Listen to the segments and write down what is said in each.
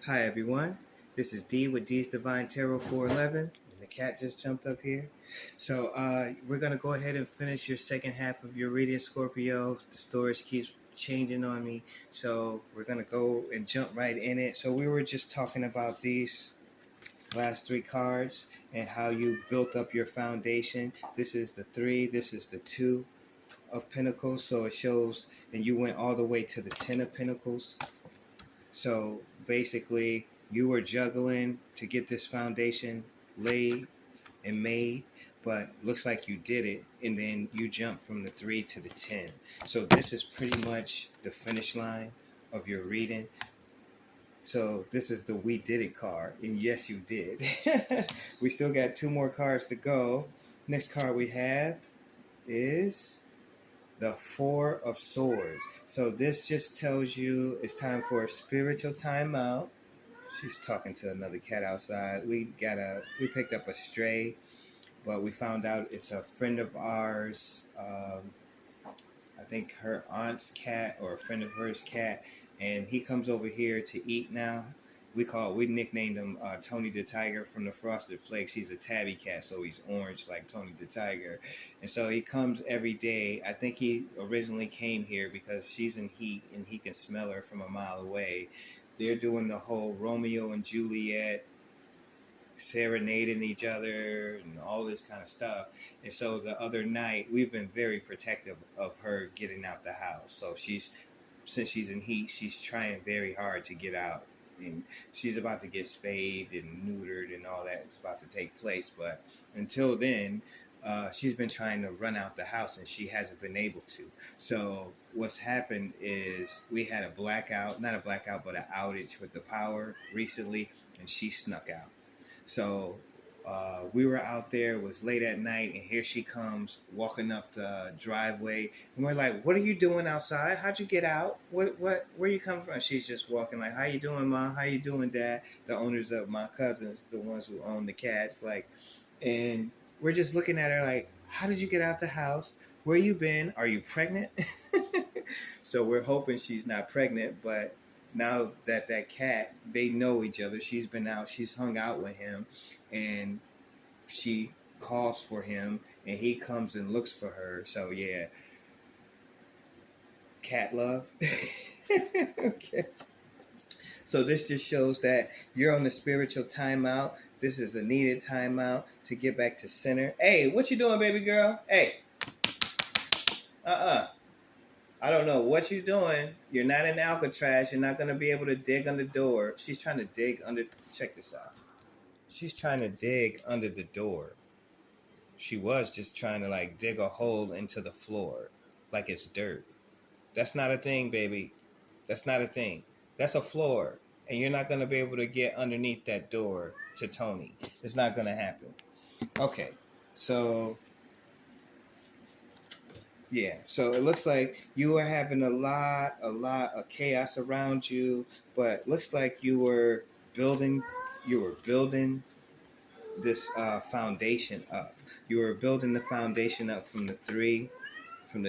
Hi everyone, this is D with D's Divine Tarot 411, and the cat just jumped up here. So we're going to go ahead and finish your second half of your reading, Scorpio. The storage keeps changing on me, so we're going to go and jump right in it. So we were just talking about these last three cards and how you built up your foundation. This is the 3, this is the 2 of Pentacles, so it shows, and you went all the way to the 10 of Pentacles. So basically, you were juggling to get this foundation laid and made, but looks like you did it, and then you jumped from the 3 to the 10. So this is pretty much the finish line of your reading. So this is the "we did it" card, and yes, you did. We still got 2 more cards to go. Next card we have is the 4 of Swords. So this just tells you it's time for a spiritual timeout. She's talking to another cat outside. We picked up a stray, but we found out it's a friend of ours. I think her aunt's cat or a friend of hers cat, and he comes over here to eat now. We nicknamed him Tony the Tiger from the Frosted Flakes. He's a tabby cat, so he's orange like Tony the Tiger. And so he comes every day. I think he originally came here because she's in heat and he can smell her from a mile away. They're doing the whole Romeo and Juliet, serenading each other and all this kind of stuff. And so the other night, we've been very protective of her getting out the house. So since she's in heat, she's trying very hard to get out. And she's about to get spayed and neutered and all that is about to take place. But until then, she's been trying to run out the house and she hasn't been able to. So what's happened is we had a blackout, not a blackout, but an outage with the power recently, and she snuck out. So we were out there, it was late at night, and here she comes walking up the driveway, and we're like, "What are you doing outside? How'd you get out? Where you coming from?" She's just walking like, "How you doing, Mom? How you doing, Dad?" The owners of my cousins, the ones who own the cats, like, and we're just looking at her like, "How did you get out the house? Where you been? Are you pregnant?" So we're hoping she's not pregnant, but now that cat, they know each other. She's been out, she's hung out with him, and she calls for him, and he comes and looks for her. So yeah, cat love. Okay. So this just shows that you're on the spiritual timeout. This is a needed timeout to get back to center. Hey, what you doing, baby girl? Hey. I don't know what you're doing. You're not in Alcatraz. You're not going to be able to dig under the door. She's trying to dig under. Check this out. She's trying to dig under the door. She was just trying to like dig a hole into the floor like it's dirt. That's not a thing, baby. That's not a thing. That's a floor. And you're not going to be able to get underneath that door to Tony. It's not going to happen. Okay. So yeah, so it looks like you are having a lot of chaos around you, but looks like building, you were building this foundation up. You were building the foundation up from the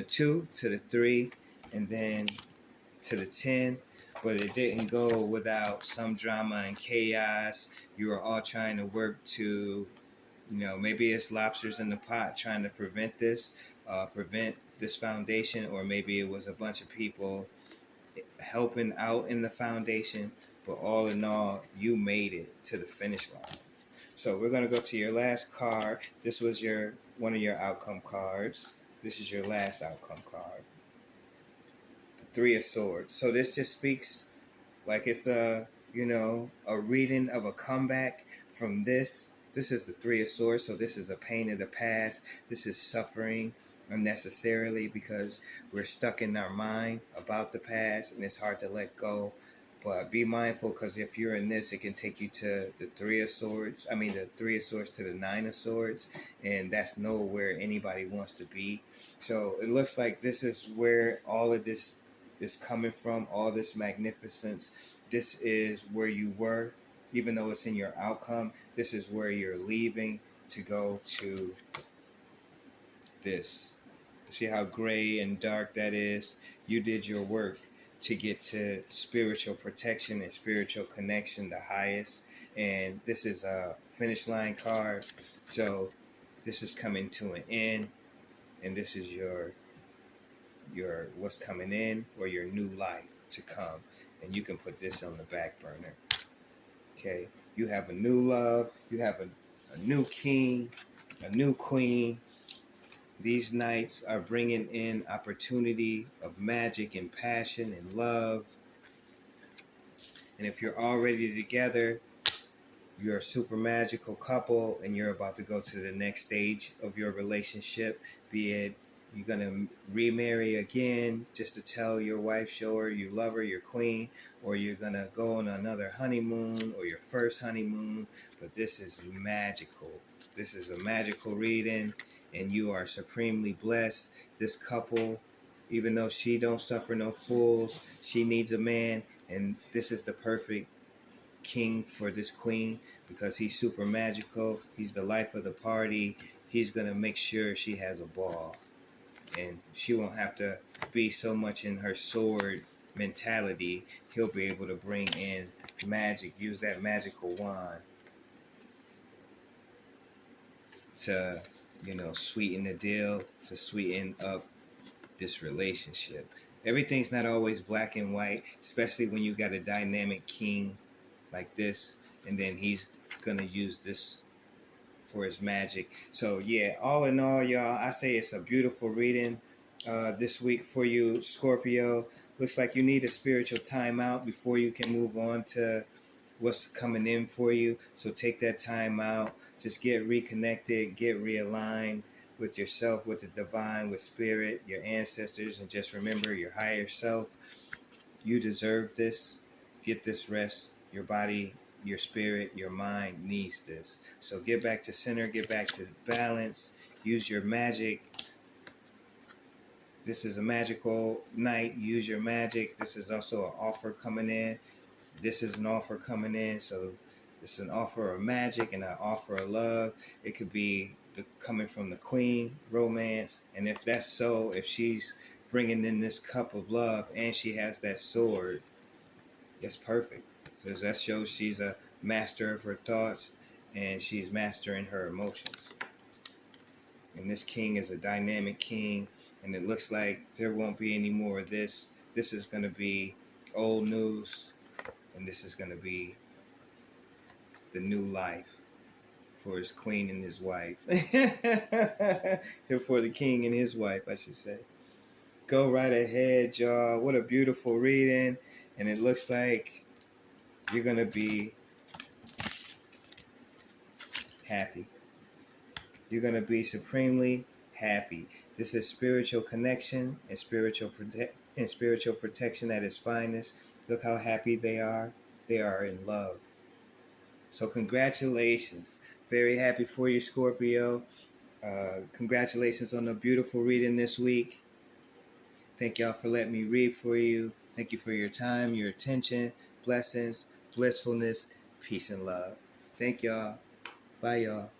2 to the 3, and then to the 10, but it didn't go without some drama and chaos. You were all trying to work to, maybe it's lobsters in the pot trying to prevent this foundation, or maybe it was a bunch of people helping out in the foundation, but all in all, you made it to the finish line. So we're going to go to your last card. This was one of your outcome cards. This is your last outcome card. The 3 of Swords. So this just speaks like it's a reading of a comeback from this. This is the 3 of Swords, so this is a pain of the past. This is suffering unnecessarily because we're stuck in our mind about the past and it's hard to let go. But be mindful, because if you're in this, it can take you to the 3 of Swords. The 3 of Swords to the 9 of Swords, and that's nowhere anybody wants to be. So it looks like this is where all of this is coming from, all this magnificence. This is where you were, even though it's in your outcome. This is where you're leaving to go to this. See how gray and dark that is? You did your work to get to spiritual protection and spiritual connection, the highest. And this is a finish line card. So this is coming to an end, and this is your what's coming in, or your new life to come. And you can put this on the back burner. Okay, you have a new love, you have a new king, a new queen. These nights are bringing in opportunity of magic and passion and love. And if you're already together, you're a super magical couple, and you're about to go to the next stage of your relationship. Be it you're going to remarry again just to tell your wife, show her you love her, your queen, or you're going to go on another honeymoon, or your first honeymoon. But this is magical. This is a magical reading, and you are supremely blessed. This couple, even though she don't suffer no fools, she needs a man, and this is the perfect king for this queen, because he's super magical. He's the life of the party. He's going to make sure she has a ball, and she won't have to be so much in her sword mentality. He'll be able to bring in magic, use that magical wand to, sweeten the deal, to sweeten up this relationship. Everything's not always black and white, especially when you got a dynamic king like this, and then he's gonna use this for his magic. So yeah, all in all, y'all, I say it's a beautiful reading this week for you, Scorpio. Looks like you need a spiritual timeout before you can move on to what's coming in for you. So take that time out. Just get reconnected, get realigned with yourself, with the divine, with spirit, your ancestors, and just remember your higher self. You deserve this. Get this rest. Your body, your spirit, your mind needs this. So get back to center, get back to balance. Use your magic. This is a magical night. Use your magic. This is also an offer coming in. This is an offer coming in. So it's an offer of magic and an offer of love. It could be coming from the queen, romance. And if that's so, if she's bringing in this cup of love and she has that sword, that's perfect. Because that shows she's a master of her thoughts and she's mastering her emotions. And this king is a dynamic king, and it looks like there won't be any more of this. This is going to be old news, and this is going to be the new life for his queen and his wife. For the king and his wife, I should say. Go right ahead, y'all. What a beautiful reading. And it looks like you're going to be happy. You're going to be supremely happy. This is spiritual connection and spiritual protection at its finest. Look how happy they are. They are in love. So congratulations. Very happy for you, Scorpio. Congratulations on a beautiful reading this week. Thank y'all for letting me read for you. Thank you for your time, your attention, blessings, blissfulness, peace, and love. Thank y'all. Bye, y'all.